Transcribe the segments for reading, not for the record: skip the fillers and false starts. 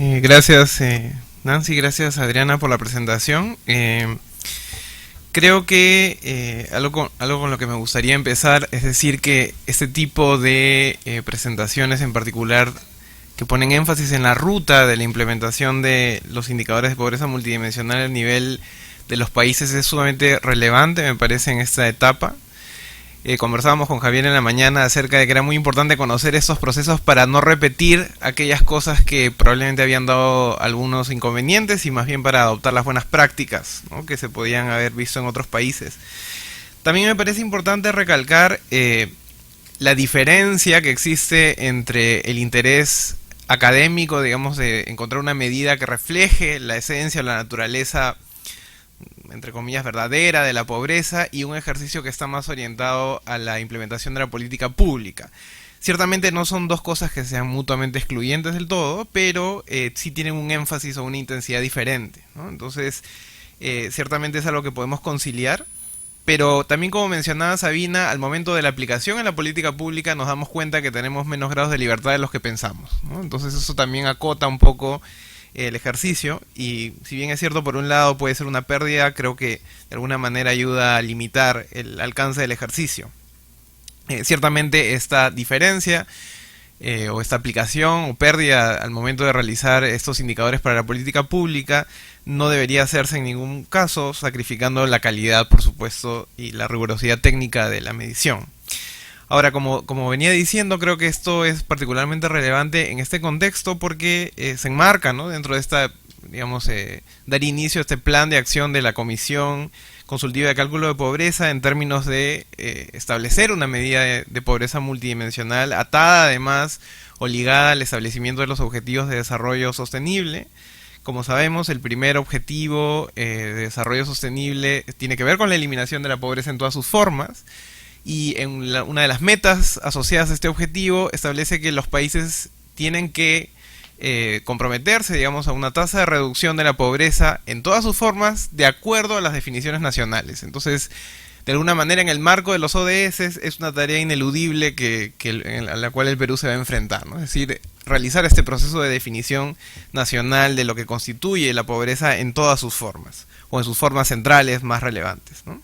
Gracias, Nancy, gracias Adriana por la presentación. Creo que algo con lo que me gustaría empezar es decir que este tipo de presentaciones en particular que ponen énfasis en la ruta de la implementación de los indicadores de pobreza multidimensional a nivel de los países es sumamente relevante, me parece, en esta etapa. Conversábamos con Javier en la mañana acerca de que era muy importante conocer estos procesos para no repetir aquellas cosas que probablemente habían dado algunos inconvenientes y más bien para adoptar las buenas prácticas, ¿no?, que se podían haber visto en otros países. También me parece importante recalcar la diferencia que existe entre el interés académico, digamos, de encontrar una medida que refleje la esencia o la naturaleza, entre comillas, verdadera de la pobreza, y un ejercicio que está más orientado a la implementación de la política pública. Ciertamente no son dos cosas que sean mutuamente excluyentes del todo, pero sí tienen un énfasis o una intensidad diferente, ¿no? Entonces, ciertamente es algo que podemos conciliar, pero también, como mencionaba Sabina, al momento de la aplicación en la política pública nos damos cuenta que tenemos menos grados de libertad de los que pensamos, ¿no? Entonces eso también acota un poco el ejercicio, y si bien es cierto por un lado puede ser una pérdida, creo que de alguna manera ayuda a limitar el alcance del ejercicio. Ciertamente esta diferencia o esta aplicación o pérdida al momento de realizar estos indicadores para la política pública no debería hacerse en ningún caso sacrificando la calidad, por supuesto, y la rigurosidad técnica de la medición. Ahora, como venía diciendo, creo que esto es particularmente relevante en este contexto porque se enmarca, ¿no?, dentro de esta, digamos, dar inicio a este plan de acción de la Comisión Consultiva de Cálculo de Pobreza en términos de establecer una medida de pobreza multidimensional atada además o ligada al establecimiento de los objetivos de desarrollo sostenible. Como sabemos, el primer objetivo de desarrollo sostenible tiene que ver con la eliminación de la pobreza en todas sus formas. Y una de las metas asociadas a este objetivo establece que los países tienen que comprometerse, digamos, a una tasa de reducción de la pobreza en todas sus formas de acuerdo a las definiciones nacionales. Entonces, de alguna manera, en el marco de los ODS es una tarea ineludible a la cual el Perú se va a enfrentar, ¿no? Es decir, realizar este proceso de definición nacional de lo que constituye la pobreza en todas sus formas, o en sus formas centrales más relevantes, ¿no?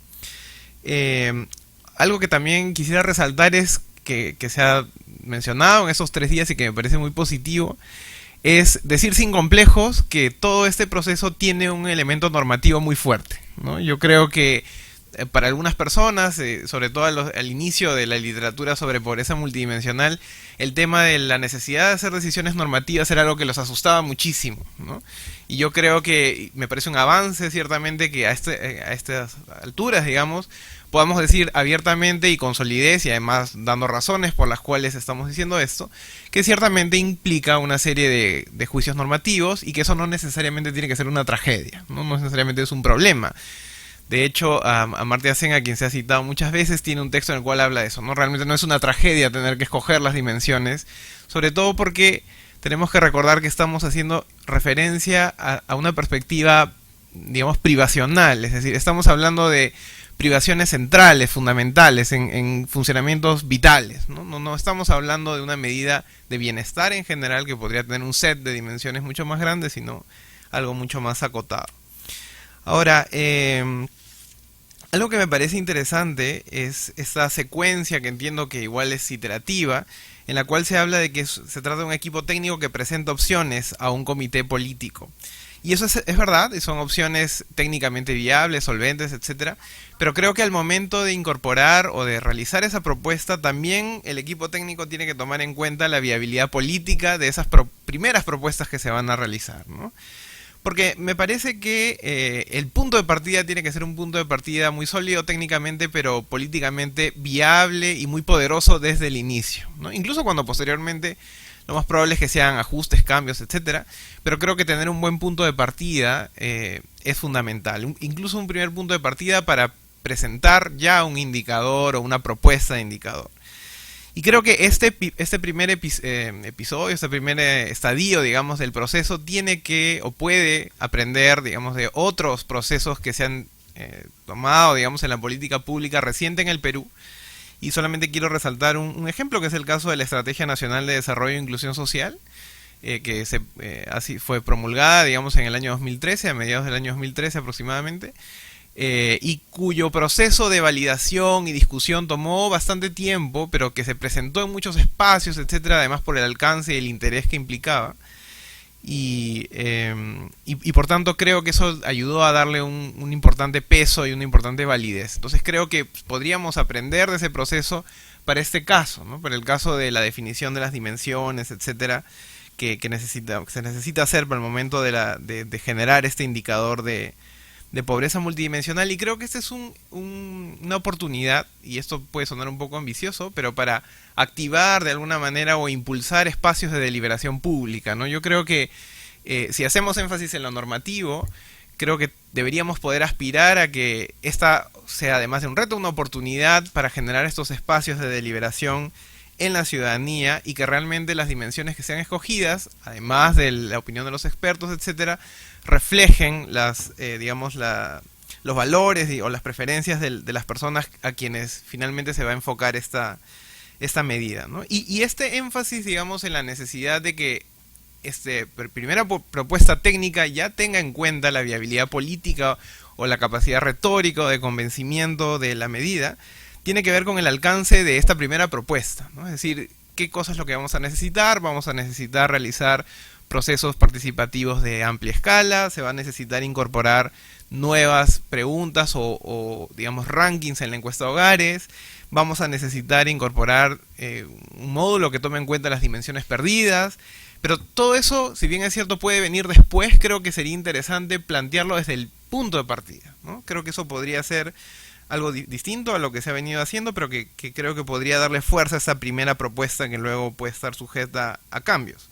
Algo que también quisiera resaltar es que se ha mencionado en esos 3 días y que me parece muy positivo, es decir sin complejos que todo este proceso tiene un elemento normativo muy fuerte, ¿no? Yo creo que para algunas personas, sobre todo al inicio de la literatura sobre pobreza multidimensional, el tema de la necesidad de hacer decisiones normativas era algo que los asustaba muchísimo, ¿no? Y yo creo que me parece un avance, ciertamente, que a estas alturas, digamos, podamos decir abiertamente y con solidez, y además dando razones por las cuales estamos diciendo esto, que ciertamente implica una serie de juicios normativos y que eso no necesariamente tiene que ser una tragedia, ¿no? No necesariamente es un problema. De hecho, Amartya Sen, a quien se ha citado muchas veces, tiene un texto en el cual habla de eso, ¿no? Realmente no es una tragedia tener que escoger las dimensiones, sobre todo porque tenemos que recordar que estamos haciendo referencia a una perspectiva, digamos, privacional, es decir, estamos hablando de privaciones centrales, fundamentales, en funcionamientos vitales, ¿no? No estamos hablando de una medida de bienestar en general que podría tener un set de dimensiones mucho más grandes, sino algo mucho más acotado. Ahora, algo que me parece interesante es esta secuencia que entiendo que igual es iterativa, en la cual se habla de que se trata de un equipo técnico que presenta opciones a un comité político. Y eso es verdad, son opciones técnicamente viables, solventes, etcétera. Pero creo que al momento de incorporar o de realizar esa propuesta, también el equipo técnico tiene que tomar en cuenta la viabilidad política de esas primeras propuestas que se van a realizar, ¿no? Porque me parece que el punto de partida tiene que ser un punto de partida muy sólido técnicamente, pero políticamente viable y muy poderoso desde el inicio, ¿no? Incluso cuando posteriormente lo más probable es que sean ajustes, cambios, etcétera. Pero creo que tener un buen punto de partida es fundamental. Incluso un primer punto de partida para presentar ya un indicador o una propuesta de indicador. Y creo que este primer episodio, este primer estadio, digamos, del proceso tiene que o puede aprender, digamos, de otros procesos que se han tomado, digamos, en la política pública reciente en el Perú. Y solamente quiero resaltar un ejemplo, que es el caso de la Estrategia Nacional de Desarrollo e Inclusión Social, así fue promulgada, digamos, en el año 2013, a mediados del año 2013 aproximadamente, y cuyo proceso de validación y discusión tomó bastante tiempo, pero que se presentó en muchos espacios, etcétera, además por el alcance y el interés que implicaba. Y por tanto creo que eso ayudó a darle un importante peso y una importante validez. Entonces creo que podríamos aprender de ese proceso para este caso, ¿no? Para el caso de la definición de las dimensiones, etcétera, que se necesita hacer para el momento de generar este indicador de pobreza multidimensional. Y creo que esta es una oportunidad, y esto puede sonar un poco ambicioso, pero para activar de alguna manera o impulsar espacios de deliberación pública, ¿no? Yo creo que si hacemos énfasis en lo normativo, creo que deberíamos poder aspirar a que esta sea, además de un reto, una oportunidad para generar estos espacios de deliberación en la ciudadanía, y que realmente las dimensiones que sean escogidas, además de la opinión de los expertos, etcétera, reflejen los valores o las preferencias de las personas a quienes finalmente se va a enfocar esta medida, ¿no? Y este énfasis, digamos, en la necesidad de que primera propuesta técnica ya tenga en cuenta la viabilidad política o la capacidad retórica o de convencimiento de la medida, tiene que ver con el alcance de esta primera propuesta, ¿no? Es decir, qué cosas es lo que vamos a necesitar. Vamos a necesitar realizar procesos participativos de amplia escala, se va a necesitar incorporar nuevas preguntas digamos, rankings en la encuesta de hogares. Vamos a necesitar incorporar un módulo que tome en cuenta las dimensiones perdidas. Pero todo eso, si bien es cierto, puede venir después. Creo que sería interesante plantearlo desde el punto de partida, ¿no? Creo que eso podría ser algo distinto a lo que se ha venido haciendo, pero que creo que podría darle fuerza a esa primera propuesta que luego puede estar sujeta a cambios.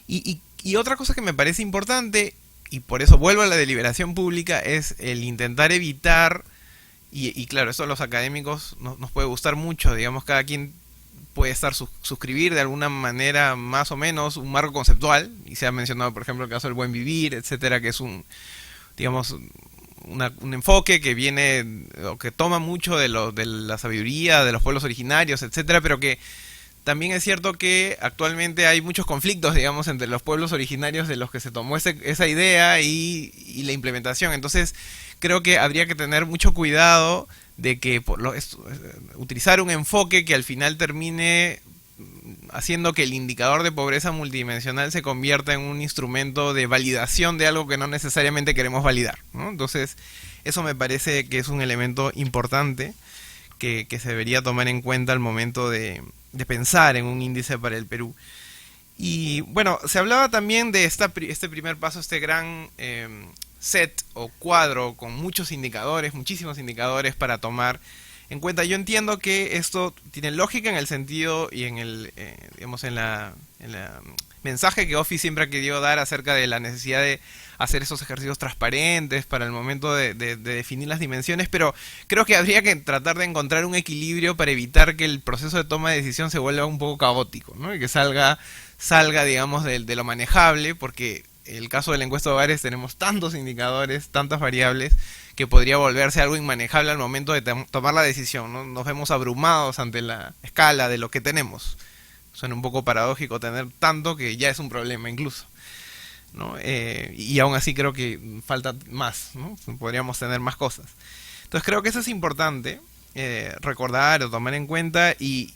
Y otra cosa que me parece importante, y por eso vuelvo a la deliberación pública, es el intentar evitar, y claro, esto a los académicos nos puede gustar mucho, digamos, cada quien puede suscribir de alguna manera más o menos un marco conceptual, y se ha mencionado por ejemplo el caso del buen vivir, etcétera, que es digamos, un enfoque que viene o que toma mucho de la sabiduría de los pueblos originarios, etcétera, pero que también es cierto que actualmente hay muchos conflictos, digamos, entre los pueblos originarios de los que se tomó esa idea y la implementación. Entonces creo que habría que tener mucho cuidado de que utilizar un enfoque que al final termine haciendo que el indicador de pobreza multidimensional se convierta en un instrumento de validación de algo que no necesariamente queremos validar, ¿no? Entonces eso me parece que es un elemento importante que se debería tomar en cuenta al momento de pensar en un índice para el Perú. Y bueno, se hablaba también de este primer paso, este gran set o cuadro con muchos indicadores, muchísimos indicadores para tomar en cuenta. Yo entiendo que esto tiene lógica en el sentido y en el digamos en la mensaje que Office siempre ha querido dar acerca de la necesidad de hacer esos ejercicios transparentes para el momento de definir las dimensiones, pero creo que habría que tratar de encontrar un equilibrio para evitar que el proceso de toma de decisión se vuelva un poco caótico, ¿no? Y que salga digamos de lo manejable, porque en el caso de la encuesta de hogares tenemos tantos indicadores, tantas variables, que podría volverse algo inmanejable al momento de tomar la decisión, ¿no? Nos vemos abrumados ante la escala de lo que tenemos. Suena un poco paradójico tener tanto que ya es un problema incluso, ¿no? Y aún así creo que falta más, ¿no? Podríamos tener más cosas. Entonces creo que eso es importante recordar o tomar en cuenta. Y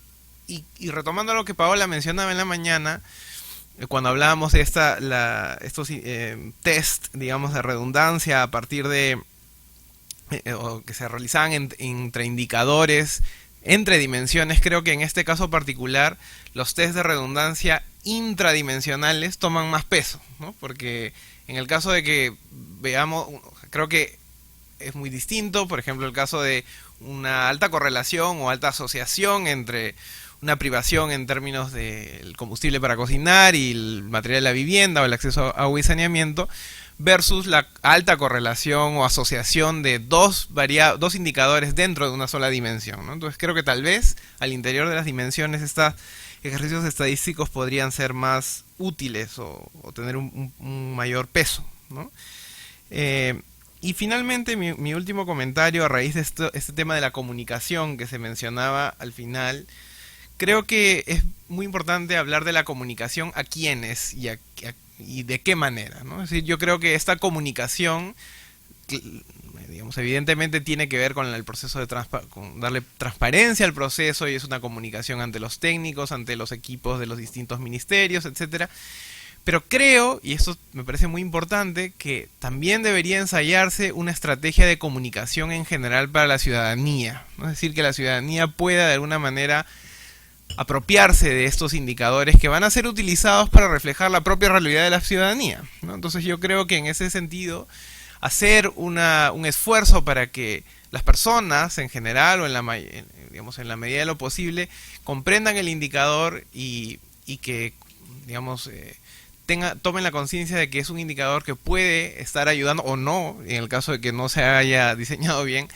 retomando lo que Paola mencionaba en la mañana, cuando hablábamos de estos test, digamos, de redundancia a partir de o que se realizaban entre indicadores, entre dimensiones, creo que en este caso particular los test de redundancia intradimensionales toman más peso, ¿no? Porque en el caso de que veamos, creo que es muy distinto, por ejemplo, el caso de una alta correlación o alta asociación entre una privación en términos del combustible para cocinar y el material de la vivienda o el acceso a agua y saneamiento, versus la alta correlación o asociación de dos indicadores dentro de una sola dimensión, ¿no? Entonces creo que tal vez al interior de las dimensiones estos ejercicios estadísticos podrían ser más útiles o tener un mayor peso, ¿no? Y finalmente mi último comentario a raíz de este tema de la comunicación que se mencionaba al final. creo que es muy importante hablar de la comunicación a quiénes y de qué manera, ¿no? Es decir, yo creo que esta comunicación, digamos, evidentemente tiene que ver con el proceso de con darle transparencia al proceso, y es una comunicación ante los técnicos, ante los equipos de los distintos ministerios, etcétera. Pero creo, y esto me parece muy importante, que también debería ensayarse una estrategia de comunicación en general para la ciudadanía, ¿no? Es decir, que la ciudadanía pueda de alguna manera apropiarse de estos indicadores que van a ser utilizados para reflejar la propia realidad de la ciudadanía, ¿no? Entonces yo creo que en ese sentido hacer un esfuerzo para que las personas en general o digamos, en la medida de lo posible comprendan el indicador y que digamos tomen la conciencia de que es un indicador que puede estar ayudando o no, en el caso de que no se haya diseñado bien,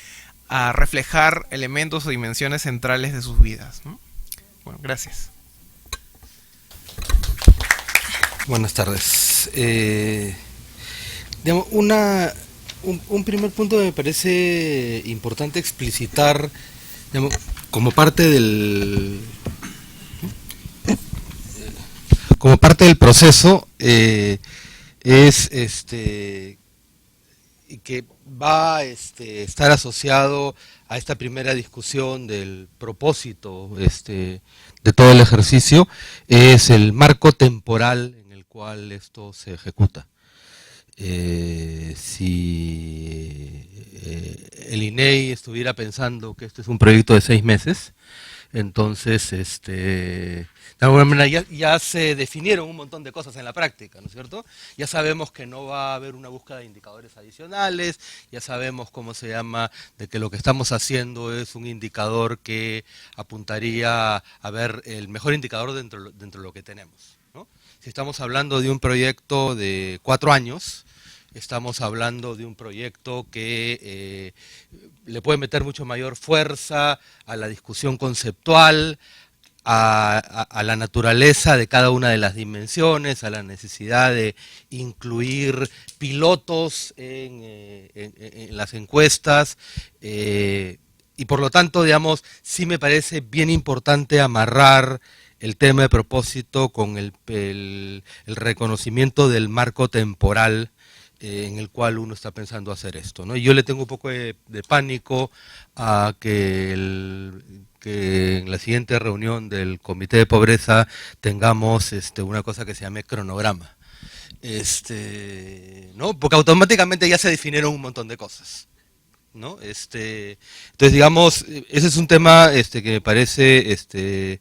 a reflejar elementos o dimensiones centrales de sus vidas, ¿no? Bueno, gracias. Buenas tardes. Digamos, un primer punto que me parece importante explicitar, digamos, como parte del proceso, es que va a estar asociado a esta primera discusión del propósito de todo el ejercicio, es el marco temporal en el cual esto se ejecuta. Si el INEI estuviera pensando que este es un proyecto de 6 meses, entonces de alguna manera ya se definieron un montón de cosas en la práctica, ¿no es cierto? Ya sabemos que no va a haber una búsqueda de indicadores adicionales, ya sabemos cómo se llama, de que lo que estamos haciendo es un indicador que apuntaría a ver el mejor indicador dentro de lo que tenemos, ¿no? Si estamos hablando de un proyecto de 4 años, estamos hablando de un proyecto que le puede meter mucho mayor fuerza a la discusión conceptual, a la naturaleza de cada una de las dimensiones, a la necesidad de incluir pilotos en las encuestas, y por lo tanto, digamos, sí me parece bien importante amarrar el tema de propósito con el reconocimiento del marco temporal en el cual uno está pensando hacer esto, ¿no? Y yo le tengo un poco de pánico a que en la siguiente reunión del Comité de Pobreza tengamos una cosa que se llame cronograma, ¿no? Porque automáticamente ya se definieron un montón de cosas, ¿no? Entonces, digamos, ese es un tema que me parece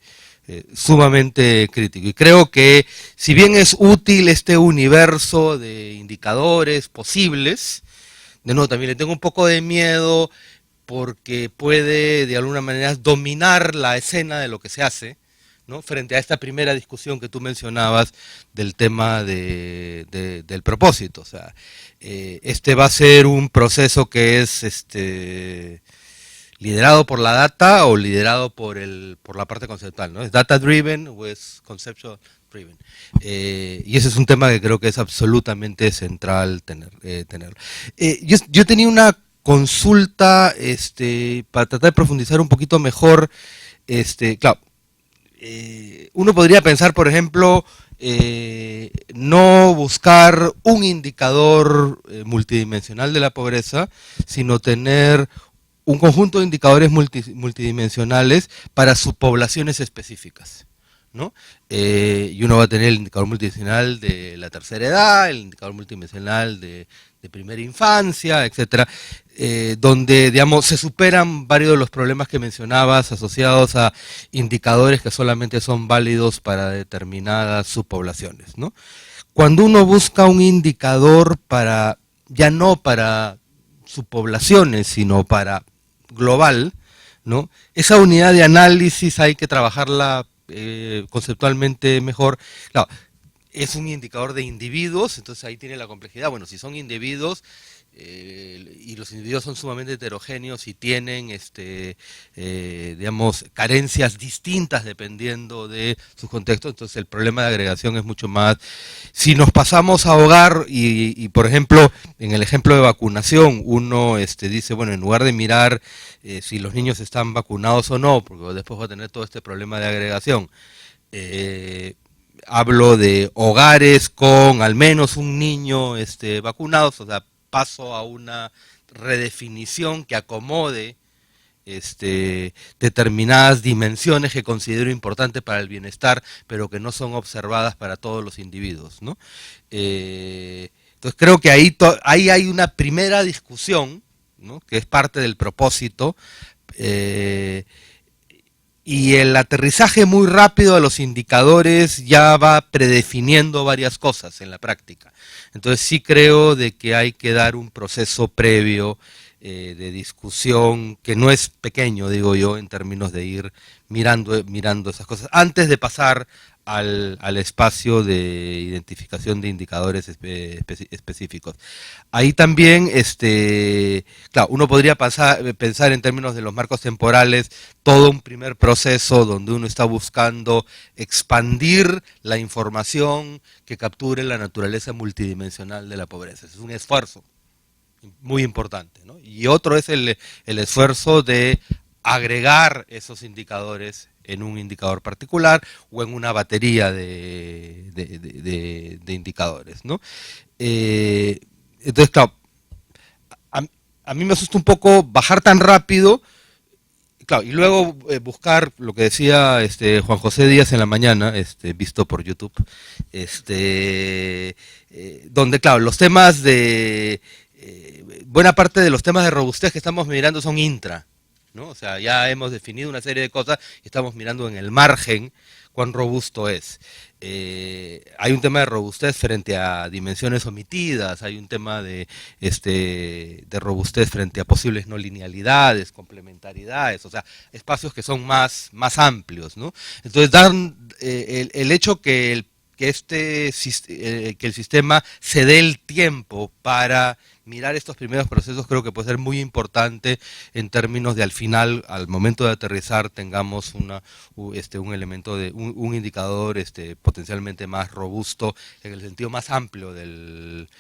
sumamente crítico, y creo que si bien es útil este universo de indicadores posibles, de nuevo también le tengo un poco de miedo porque puede de alguna manera dominar la escena de lo que se hace, ¿no? Frente a esta primera discusión que tú mencionabas del tema del propósito. O sea, va a ser un proceso que es liderado por la data o liderado por la parte conceptual, ¿no? ¿Es data driven o es conceptual driven? Y ese es un tema que creo que es absolutamente central tenerlo. Yo tenía una consulta para tratar de profundizar un poquito mejor. Claro, uno podría pensar, por ejemplo, no buscar un indicador multidimensional de la pobreza, sino tener un conjunto de indicadores multidimensionales para subpoblaciones específicas, ¿no? Y uno va a tener el indicador multidimensional de la tercera edad, el indicador multidimensional de primera infancia, etcétera, donde, digamos, se superan varios de los problemas que mencionabas asociados a indicadores que solamente son válidos para determinadas subpoblaciones, ¿no? Cuando uno busca un indicador ya no para subpoblaciones, sino para global, ¿no? Esa unidad de análisis hay que trabajarla conceptualmente mejor. Claro, es un indicador de individuos, entonces ahí tiene la complejidad. Bueno, si son individuos, y los individuos son sumamente heterogéneos y tienen digamos, carencias distintas dependiendo de sus contextos, entonces el problema de agregación es mucho más. Si nos pasamos a hogar y por ejemplo, en el ejemplo de vacunación, uno dice, bueno, en lugar de mirar si los niños están vacunados o no, porque después va a tener todo este problema de agregación, hablo de hogares con al menos un niño vacunados, o sea, paso a una redefinición que acomode determinadas dimensiones que considero importantes para el bienestar, pero que no son observadas para todos los individuos, ¿no? Entonces creo que ahí hay una primera discusión, ¿no?, que es parte del propósito, y el aterrizaje muy rápido a los indicadores ya va predefiniendo varias cosas en la práctica. Entonces sí creo de que hay que dar un proceso previo de discusión, que no es pequeño, digo yo, en términos de ir mirando esas cosas, antes de pasar al espacio de identificación de indicadores específicos. Ahí también, claro, uno podría pensar en términos de los marcos temporales, todo un primer proceso donde uno está buscando expandir la información que capture la naturaleza multidimensional de la pobreza. Es un esfuerzo muy importante, ¿no? Y otro es el esfuerzo de agregar esos indicadores en un indicador particular o en una batería de indicadores, ¿no? Entonces, claro, a mí me asusta un poco bajar tan rápido, claro, y luego buscar lo que decía Juan José Díaz en la mañana, visto por YouTube, donde, claro, los temas buena parte de los temas de robustez que estamos mirando son intra, ¿no? O sea, ya hemos definido una serie de cosas y estamos mirando en el margen cuán robusto es. Hay un tema de robustez frente a dimensiones omitidas, hay un tema de robustez frente a posibles no linealidades, complementariedades, o sea, espacios que son más amplios, ¿no? Entonces, el hecho que el sistema se dé el tiempo para mirar estos primeros procesos creo que puede ser muy importante en términos de al final, al momento de aterrizar, tengamos un elemento de un indicador potencialmente más robusto en el sentido más amplio del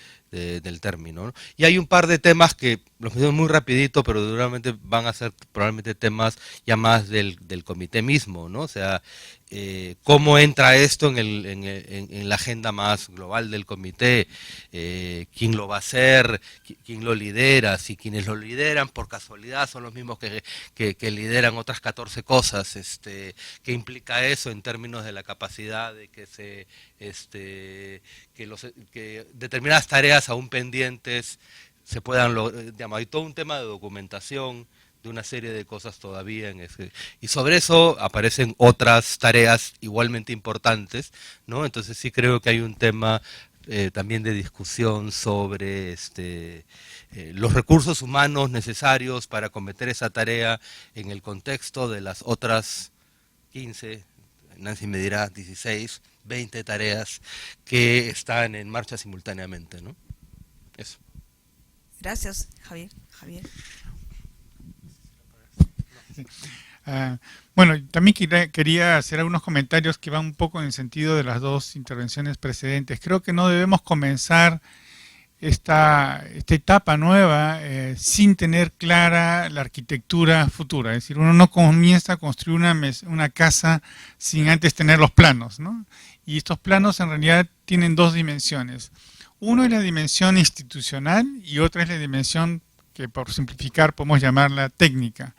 término, ¿no? Y hay un par de temas que los menciono muy rapidito, pero seguramente van a ser probablemente temas ya más del comité mismo, ¿no? O sea, cómo entra esto en la agenda más global del comité, quién lo va a hacer, quién lo lidera, si quienes lo lideran por casualidad son los mismos que lideran otras 14 cosas, qué implica eso en términos de la capacidad de que determinadas tareas aún pendientes se puedan lograr. Hay todo un tema de documentación de una serie de cosas todavía y sobre eso aparecen otras tareas igualmente importantes, ¿no? Entonces sí creo que hay un tema también de discusión sobre los recursos humanos necesarios para cometer esa tarea en el contexto de las otras 15, Nancy me dirá 16, 20 tareas que están en marcha simultáneamente, ¿no? Eso. Gracias, Javier. Bueno, también quería hacer algunos comentarios que van un poco en el sentido de las dos intervenciones precedentes. Creo que no debemos comenzar esta etapa nueva sin tener clara la arquitectura futura. Es decir, uno no comienza a construir una casa sin antes tener los planos, ¿no? Y estos planos en realidad tienen dos dimensiones. Uno es la dimensión institucional y otra es la dimensión que por simplificar podemos llamarla técnica.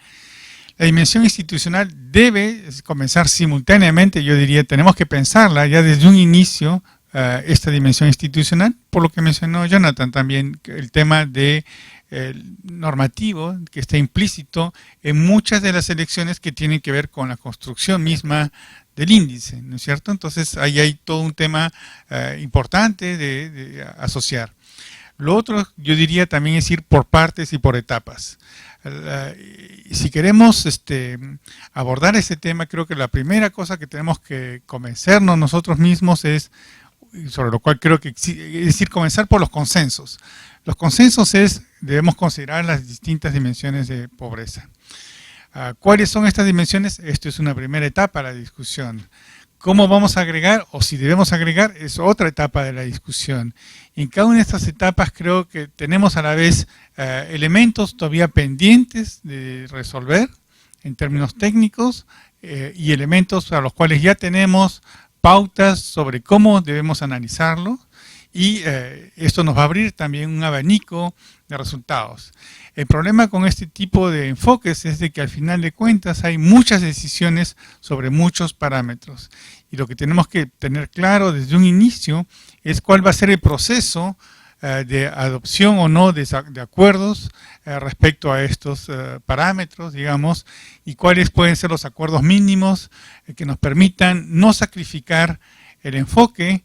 La dimensión institucional debe comenzar simultáneamente, yo diría, tenemos que pensarla ya desde un inicio, esta dimensión institucional, por lo que mencionó Jonathan también, el tema de normativo que está implícito en muchas de las elecciones que tienen que ver con la construcción misma del índice, ¿no es cierto? Entonces ahí hay todo un tema importante de asociar. Lo otro, yo diría también es ir por partes y por etapas. Si queremos abordar ese tema, creo que la primera cosa que tenemos que convencernos nosotros mismos es, sobre lo cual creo que es decir, comenzar por los consensos. Los consensos es debemos considerar las distintas dimensiones de pobreza. ¿Cuáles son estas dimensiones? Esto es una primera etapa de la discusión. ¿Cómo vamos a agregar, o si debemos agregar, es otra etapa de la discusión? Y en cada una de estas etapas creo que tenemos a la vez elementos todavía pendientes de resolver en términos técnicos y elementos a los cuales ya tenemos pautas sobre cómo debemos analizarlo, y esto nos va a abrir también un abanico de resultados. El problema con este tipo de enfoques es de que al final de cuentas hay muchas decisiones sobre muchos parámetros, y lo que tenemos que tener claro desde un inicio es cuál va a ser el proceso de adopción o no de acuerdos respecto a estos parámetros, digamos, y cuáles pueden ser los acuerdos mínimos que nos permitan no sacrificar el enfoque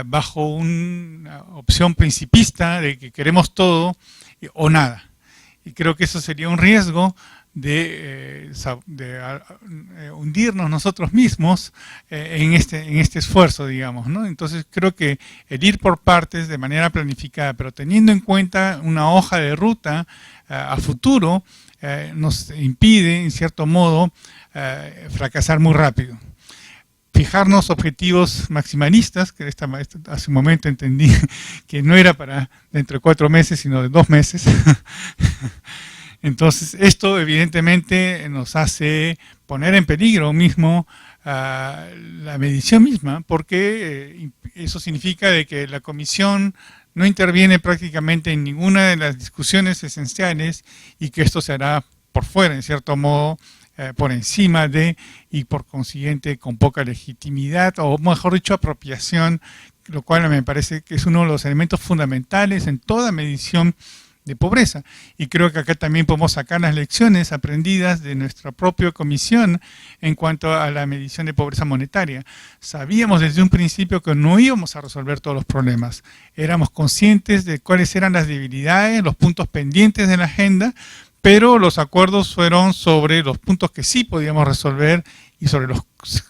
bajo una opción principista de que queremos todo o nada. Y creo que eso sería un riesgo de hundirnos nosotros mismos en este esfuerzo, digamos, ¿no? Entonces creo que el ir por partes de manera planificada, pero teniendo en cuenta una hoja de ruta a futuro, nos impide, en cierto modo, fracasar muy rápido. Fijarnos objetivos maximalistas, que hace un momento entendí que no era para dentro de 4 meses, sino de 2 meses. Entonces, esto evidentemente nos hace poner en peligro mismo la medición misma, porque eso significa de que la comisión no interviene prácticamente en ninguna de las discusiones esenciales, y que esto se hará por fuera, en cierto modo, por encima de, y por consiguiente con poca legitimidad, o mejor dicho, apropiación, lo cual me parece que es uno de los elementos fundamentales en toda medición de pobreza. Y creo que acá también podemos sacar las lecciones aprendidas de nuestra propia comisión en cuanto a la medición de pobreza monetaria. Sabíamos desde un principio que no íbamos a resolver todos los problemas. Éramos conscientes de cuáles eran las debilidades, los puntos pendientes de la agenda, pero los acuerdos fueron sobre los puntos que sí podíamos resolver y sobre los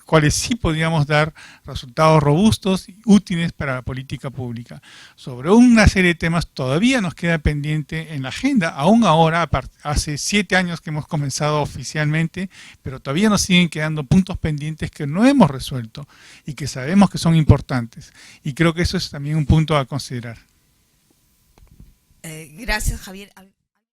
cuales sí podíamos dar resultados robustos y útiles para la política pública. Sobre una serie de temas todavía nos queda pendiente en la agenda, aún ahora, hace 7 años que hemos comenzado oficialmente, pero todavía nos siguen quedando puntos pendientes que no hemos resuelto y que sabemos que son importantes. Y creo que eso es también un punto a considerar. Gracias, Javier.